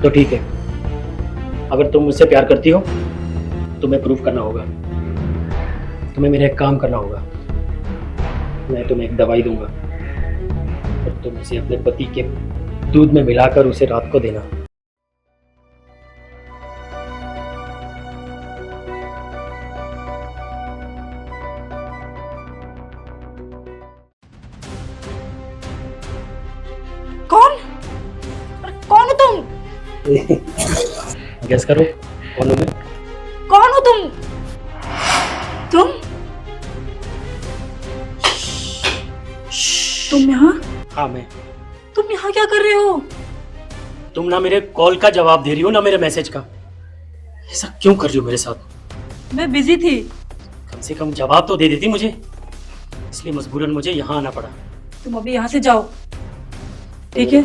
तो ठीक है, अगर तुम मुझसे प्यार करती हो तुम्हें प्रूफ करना होगा। तुम्हें मेरा एक काम करना होगा। मैं तुम्हें एक दवाई दूंगा और तुम उसे अपने पति के दूध में मिलाकर उसे रात को देना। कौन? अरे कौन हो तुम? गैस करो कौन हूं मैं? कौन हो तुम? तुम तुम यहाँ? हाँ मैं। तुम यहाँ क्या कर रहे हो? तुम ना मेरे कॉल का जवाब दे रही हो ना मेरे मैसेज का। ऐसा क्यों कर रही हो मेरे साथ? मैं बिजी थी। कम से कम जवाब तो दे देती मुझे, इसलिए मजबूरन मुझे यहाँ आना पड़ा। तुम अभी यहाँ से जाओ, ठीक है?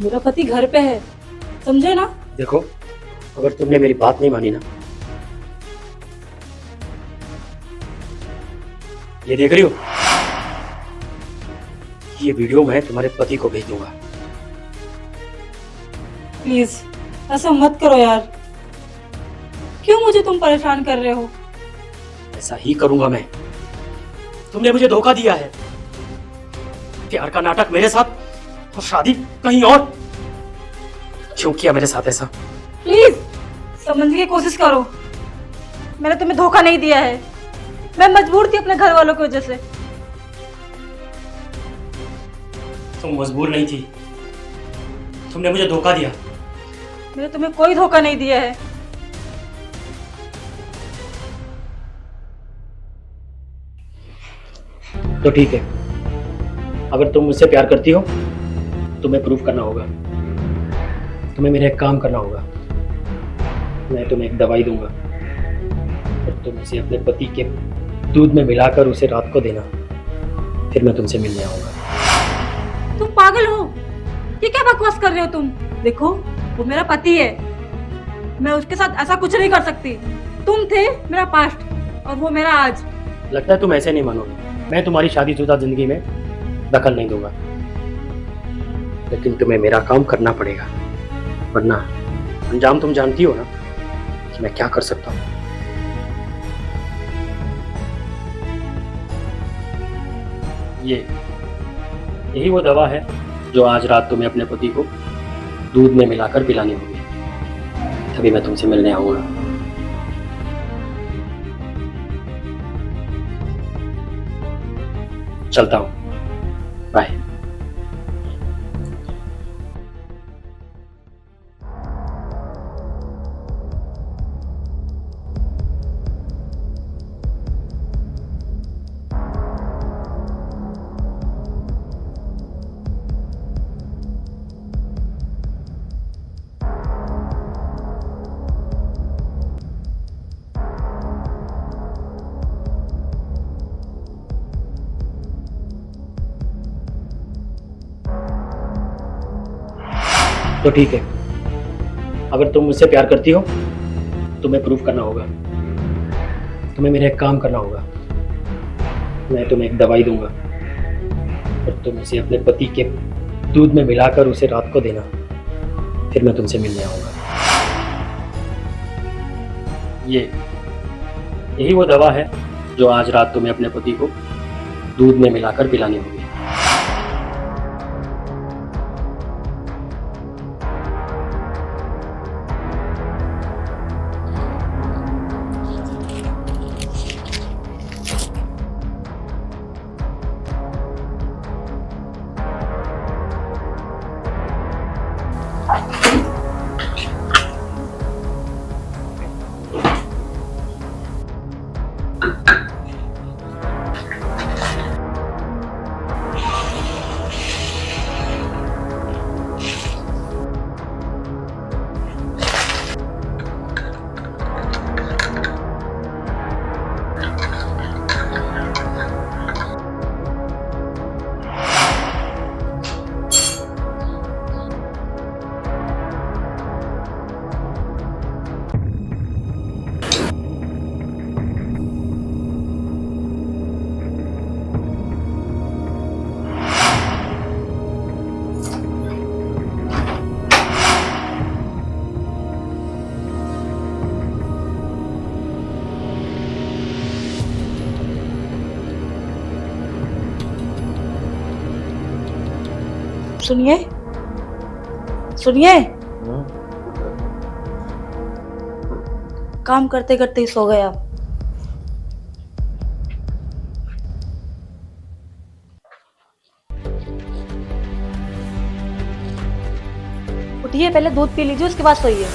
मेरा पति घर पे है, समझे ना? देखो, अगर तुमने मेरी बात नहीं मानी ना, ये देख रही हो, ये वीडियो मैं तुम्हारे पति को भेज दूंगा। प्लीज ऐसा मत करो यार। क्यों मुझे तुम परेशान कर रहे हो? ऐसा ही करूंगा मैं। तुमने मुझे धोखा दिया है। प्यार का नाटक मेरे साथ और शादी कहीं और। क्यों किया मेरे साथ ऐसा? प्लीज समझने की कोशिश करो। मैंने तुम्हें धोखा नहीं दिया है। मैं मजबूर थी अपने घर वालों की वजह से। तुम मजबूर नहीं थी, तुमने मुझे धोखा दिया। मैंने तुम्हें कोई धोखा नहीं दिया है। तो ठीक है, अगर तुम मुझसे प्यार करती हो तुम्हें प्रूफ करना होगा। तुम्हें मेरा एक काम करना होगा। मैं तुम्हें एक दवाई दूंगा और तुम उसे अपने पति के दूध में मिलाकर उसे रात को देना, फिर मैं तुमसे मिलने आऊंगा। तुम पागल हो? ये क्या बकवास कर रहे हो तुम? देखो, वो मेरा पति है। मैं उसके साथ ऐसा कुछ नहीं कर सकती। तुम थे मेरा पास्ट और वो मेरा आज। लगता है तुम ऐसे नहीं मानोगे। मैं तुम्हारी शादीशुदा जिंदगी में दखल नहीं दूंगा, लेकिन तुम्हें मेरा काम करना पड़ेगा, वरना अंजाम तुम जानती हो ना कि मैं क्या कर सकता हूँ। यही वो दवा है जो आज रात तुम्हें अपने पति को दूध में मिलाकर पिलानी होगी, तभी मैं तुमसे मिलने आऊंगा। चलता हूँ, बाय। तो ठीक है, अगर तुम मुझसे प्यार करती हो तुम्हें प्रूफ करना होगा। तुम्हें मेरा एक काम करना होगा। मैं तुम्हें एक दवाई दूंगा और तुम उसे अपने पति के दूध में मिलाकर उसे रात को देना, फिर मैं तुमसे मिलने आऊंगा। यही वो दवा है जो आज रात तुम्हें अपने पति को दूध में मिलाकर पिलानी होगी। सुनिए सुनिए, काम करते करते ही सो गए आप। उठिए, पहले दूध पी लीजिए, उसके बाद सोइए।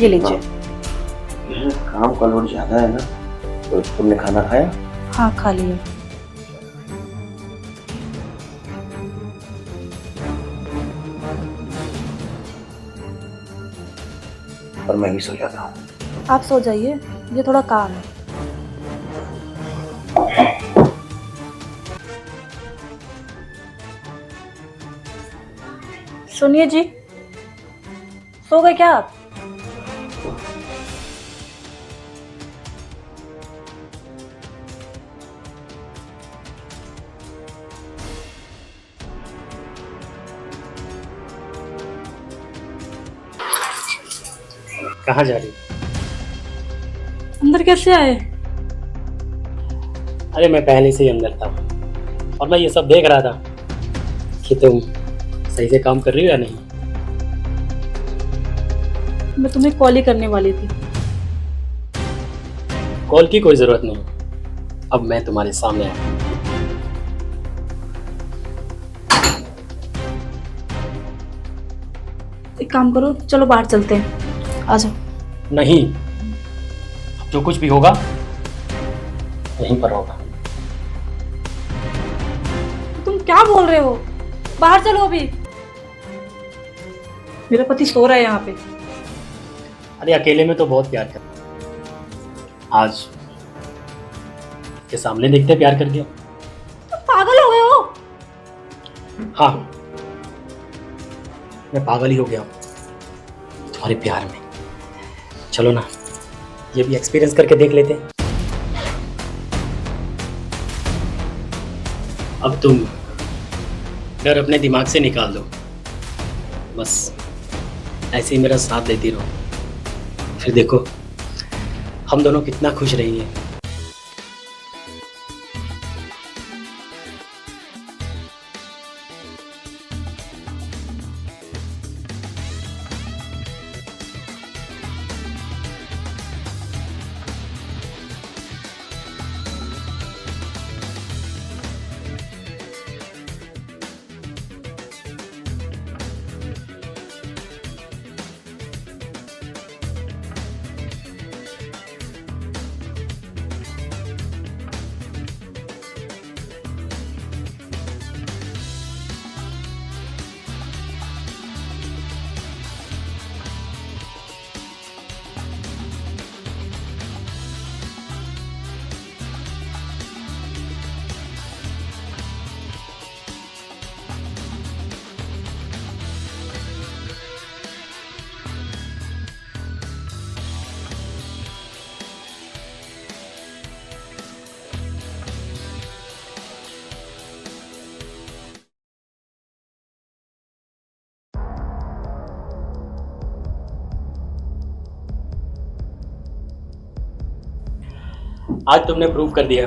ये लीजिए। काम का लोड ज्यादा है ना, तो तुमने खाना खाया? हाँ, खा लिया। और मैं भी सो जाता हूँ। आप सो जाइए, मुझे थोड़ा काम है। सुनिए जी, सो गए क्या आप? कहाँ जा रही हो? अंदर कैसे आए? अरे मैं पहले से ही अंदर था और मैं ये सब देख रहा था कि तुम सही से काम कर रही हो या नहीं। मैं तुम्हें कॉल ही करने वाली थी। कॉल की कोई जरूरत नहीं, अब मैं तुम्हारे सामने आया। एक काम करो, चलो बाहर चलते हैं, आ जाओ। नहीं, जो कुछ भी होगा यहीं पर होगा। तुम क्या बोल रहे हो? बाहर चलो अभी। मेरा पति सो रहा है यहाँ पे। अरे अकेले में तो बहुत प्यार कर, आज के सामने देखते प्यार कर दिया। तुम पागल हो गए हो? हाँ, मैं पागल ही हो गया हूँ तुम्हारे प्यार में। चलो ना, ये भी एक्सपीरियंस करके देख लेते हैं। अब तुम डर अपने दिमाग से निकाल दो, बस ऐसे ही मेरा साथ देती रहो, फिर देखो हम दोनों कितना खुश रहेंगे। आज तुमने प्रूव कर दिया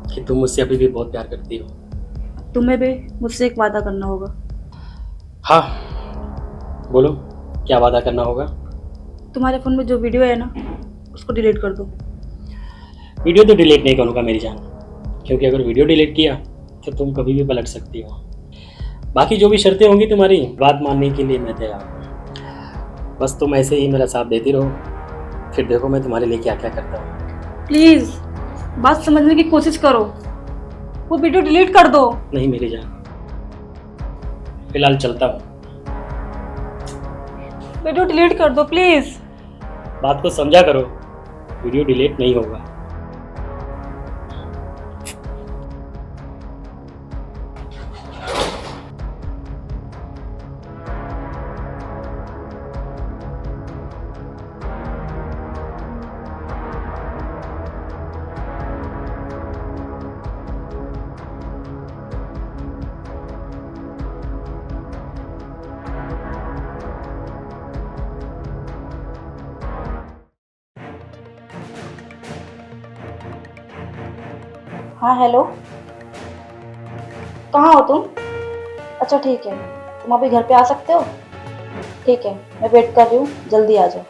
कि तुम मुझसे अभी भी बहुत प्यार करती हो। तुम्हें भी मुझसे एक वादा करना होगा। हाँ, बोलो क्या वादा करना होगा? तुम्हारे फोन में जो वीडियो है ना, उसको डिलीट कर दो। वीडियो तो डिलीट नहीं करूँगा मेरी जान, क्योंकि अगर वीडियो डिलीट किया तो तुम कभी भी पलट सकती हो। बाकी जो भी शर्तें होंगी तुम्हारी, बात मानने के लिए मैं तैयार हूँ। बस तुम ऐसे ही मेरा साथ देती रहो, फिर देखो मैं तुम्हारे लिए क्या क्या करता हूँ। प्लीज बात समझने की कोशिश करो, वो वीडियो डिलीट कर दो। नहीं मेरी जान, फिलहाल चलता हूँ। वीडियो डिलीट कर दो प्लीज। बात को समझा करो, वीडियो डिलीट नहीं होगा। हाँ हेलो, कहाँ हो तुम? अच्छा ठीक है, तुम अभी घर पे आ सकते हो? ठीक है, मैं वेट कर रही हूँ, जल्दी आ जाओ।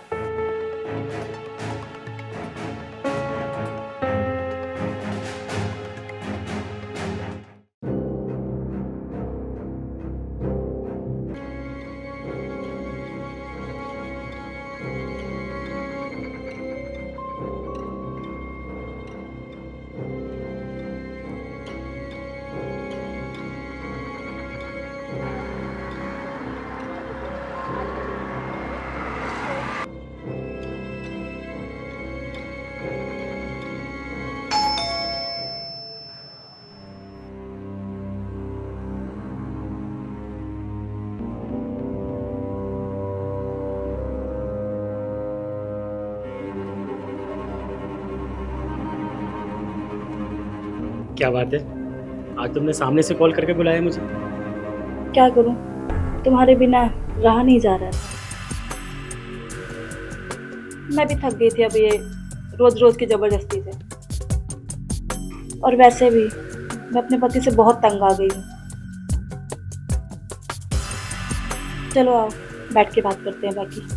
क्या बात है, आज तुमने सामने से कॉल करके बुलाया मुझे? क्या करूँ, तुम्हारे बिना रहा नहीं जा रहा है। मैं भी थक गई थी अब ये रोज रोज की जबरदस्ती से, और वैसे भी मैं अपने पति से बहुत तंग आ गई हूँ। चलो आओ, बैठ के बात करते हैं बाकी।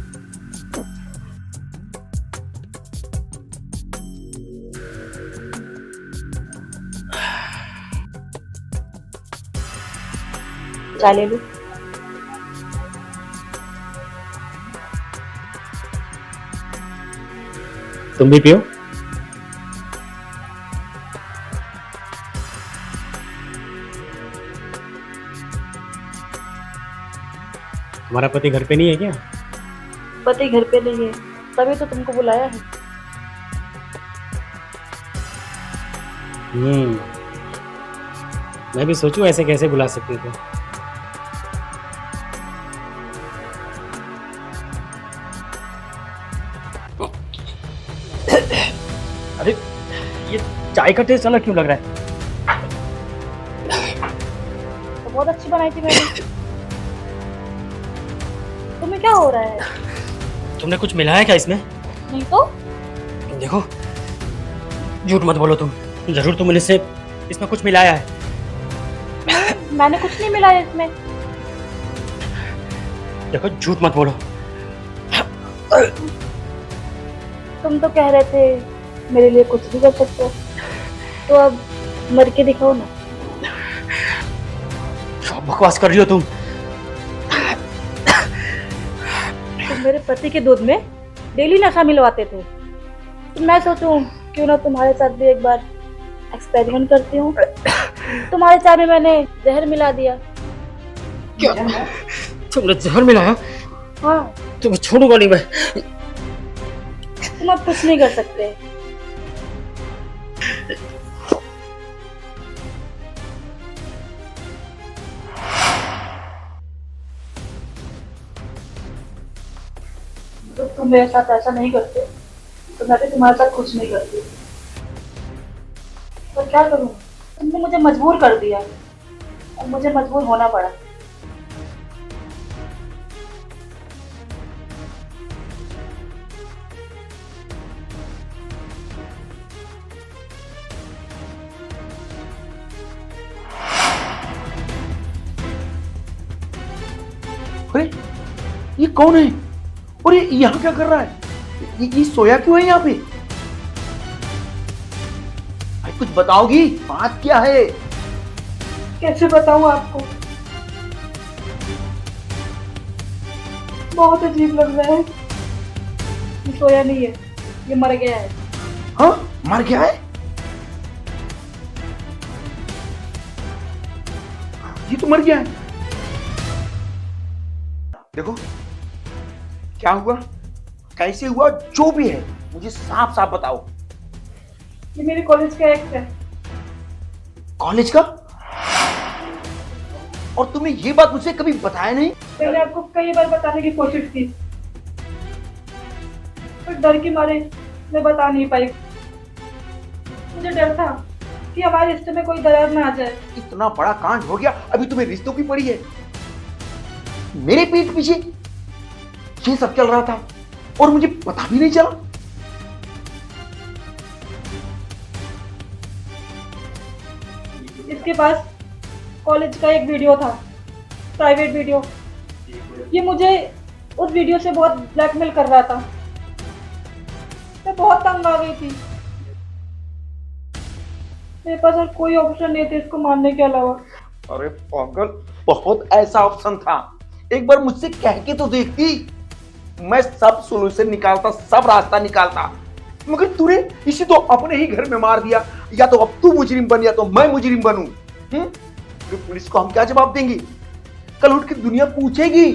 चाय ले लो। तुम भी पियो। तुम्हारा पति घर पे नहीं है क्या? पति घर पे नहीं है, तभी तो तुमको बुलाया है। मैं भी सोचूं ऐसे कैसे बुला सकते थे। अरे ये चाय का टेस्ट अलग क्यों लग रहा है? तो बहुत अच्छी बनाई थी मैंने। तुम्हें क्या हो रहा है? तुमने कुछ मिलाया क्या इसमें? नहीं तो? देखो, झूठ मत बोलो तुम, जरूर तुमने इसमें कुछ मिलाया है। मैंने कुछ नहीं मिलाया इसमें। देखो, झूठ मत बोलो। तुम तो कह रहे थे मेरे लिए कुछ भी कर सकते हो, तो अब मर के दिखाओ ना। क्या बकवास कर रही हो तुम? तुम मेरे पति के दूध में डेली नशा मिलवाते थे, तो मैं सोचूं क्यों ना तुम्हारे साथ भी एक बार एक्सपेरिमेंट करती हूँ। तुम्हारे चाय में मैंने जहर मिला दिया। क्या? तुमने जहर मिलाया? हाँ। तुम्हें छोड़ूंगा नहीं मैं। तुम अब कुछ नहीं कर सकते। तो तुम मेरे साथ ऐसा नहीं करते तो मैं भी तुम्हारे साथ कुछ नहीं करती। पर क्या करूं, तुमने मुझे मजबूर कर दिया और मुझे मजबूर होना पड़ा। अरे ये कौन है और ये यहाँ क्या कर रहा है? ये सोया क्यों है यहाँ पे? भाई कुछ बताओगी, बात क्या है? कैसे बताऊं आपको, बहुत अजीब लग रहा है। ये सोया नहीं है, ये मर गया है। हाँ, मर गया है? ये तो मर गया है। देखो क्या हुआ, कैसे हुआ, जो भी है मुझे साफ साफ बताओ। ये मेरे कॉलेज का एक्स है। कॉलेज का? और तुमने ये बात मुझसे कभी बताया नहीं? मैंने आपको कई बार बताने की कोशिश की, पर डर के मारे मैं बता नहीं पाई। मुझे डर था कि हमारे रिश्ते में कोई दरार ना आ जाए। इतना बड़ा कांड हो गया, अभी तुम्हें रिश्तों की पड़ी है। मेरे पीठ पीछे ये सब चल रहा था और मुझे पता भी नहीं चला। इसके पास कॉलेज का एक वीडियो था, प्राइवेट वीडियो। ये मुझे उस वीडियो से बहुत ब्लैकमेल कर रहा था। मैं बहुत तंग आ गई थी। मेरे पास और कोई ऑप्शन नहीं था इसको मारने के अलावा। अरे पागल, बहुत ऐसा ऑप्शन था, एक बार मुझसे कह के तो देखती, मैं सब सोल्यूशन निकालता, सब रास्ता निकालता, मगर तूने इसे तो अपने ही घर में मार दिया। या तो अब तू मुजरिम बन या तो मैं मुजरिम बनूं। तो पुलिस को हम क्या जवाब देंगे? कल उठ के दुनिया पूछेगी।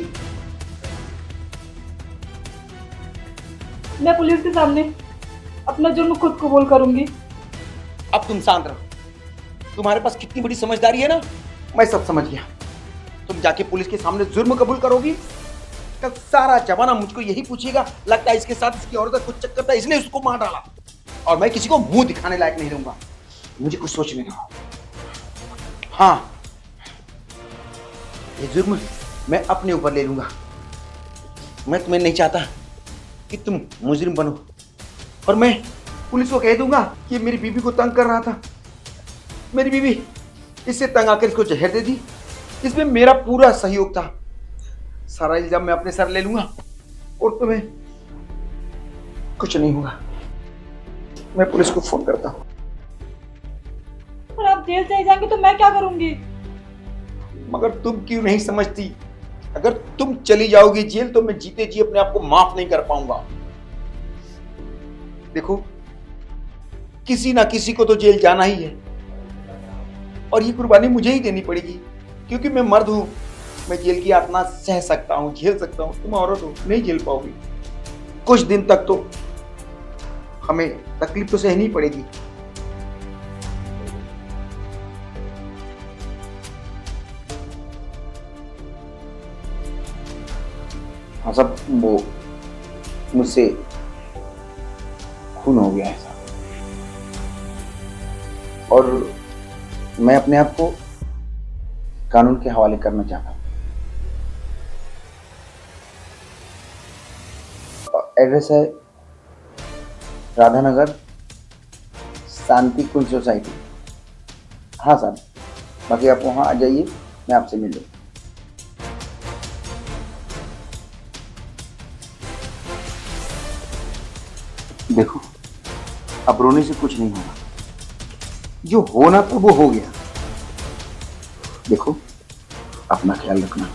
मैं पुलिस के सामने अपना जुर्म खुद कबूल करूंगी। अब तुम शांत रहो, तुम्हारे पास कितनी बड़ी समझदारी है ना, मैं सब समझ गया। तुम जाके पुलिस के सामने जुर्म कबूल करोगी, कल सारा जमाना मुझको यही पूछेगा, लगता है इसके साथ इसकी औरत का कुछ चक्कर था इसलिए उसको मार डाला। और मैं किसी को मुंह दिखाने लायक नहीं रहूंगा, मुझे कुछ सोचने दो। हाँ, ये जुर्म मैं अपने ऊपर ले लूंगा। मैं तुम्हें नहीं चाहता कि तुम मुजरिम बनो, और मैं पुलिस को कह दूंगा कि मेरी बीवी को तंग कर रहा था, मेरी बीवी इससे तंग आकर इसको जहर दे दी, इसमें मेरा पूरा सहयोग था। सारा इल्जाम मैं अपने सर ले लूंगा और तुम्हें कुछ नहीं होगा। मैं पुलिस को फोन करता हूं। और आप जेल चले जाएंगे तो मैं क्या करूंगी? मगर तुम क्यों नहीं समझती, अगर तुम चली जाओगी जेल तो मैं जीते जी अपने आप को माफ नहीं कर पाऊंगा। देखो, किसी ना किसी को तो जेल जाना ही है, और ये कुर्बानी मुझे ही देनी पड़ेगी, क्योंकि मैं मर्द हूं। मैं जेल की यातना सह सकता हूं, झेल सकता हूं। तुम औरत हो, नहीं झेल पाओगी। कुछ दिन तक तो हमें तकलीफ तो सहनी पड़ेगी। हाँ, सब वो मुझसे खून हो गया है साहब, और मैं अपने आप को कानून के हवाले करना चाहता हूँ। एड्रेस है राधानगर, शांति कुंज सोसाइटी। हाँ साहब, बाकी आप वहाँ आ जाइए, मैं आपसे मिल लूँ। देखो, अब रोने से कुछ नहीं होगा, जो होना था वो हो गया। देखो, अपना ख्याल रखना।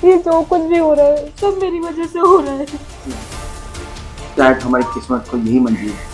ये जो कुछ भी हो रहा है सब मेरी वजह से हो रहा है। शायद हमारी किस्मत को यही मंजूर है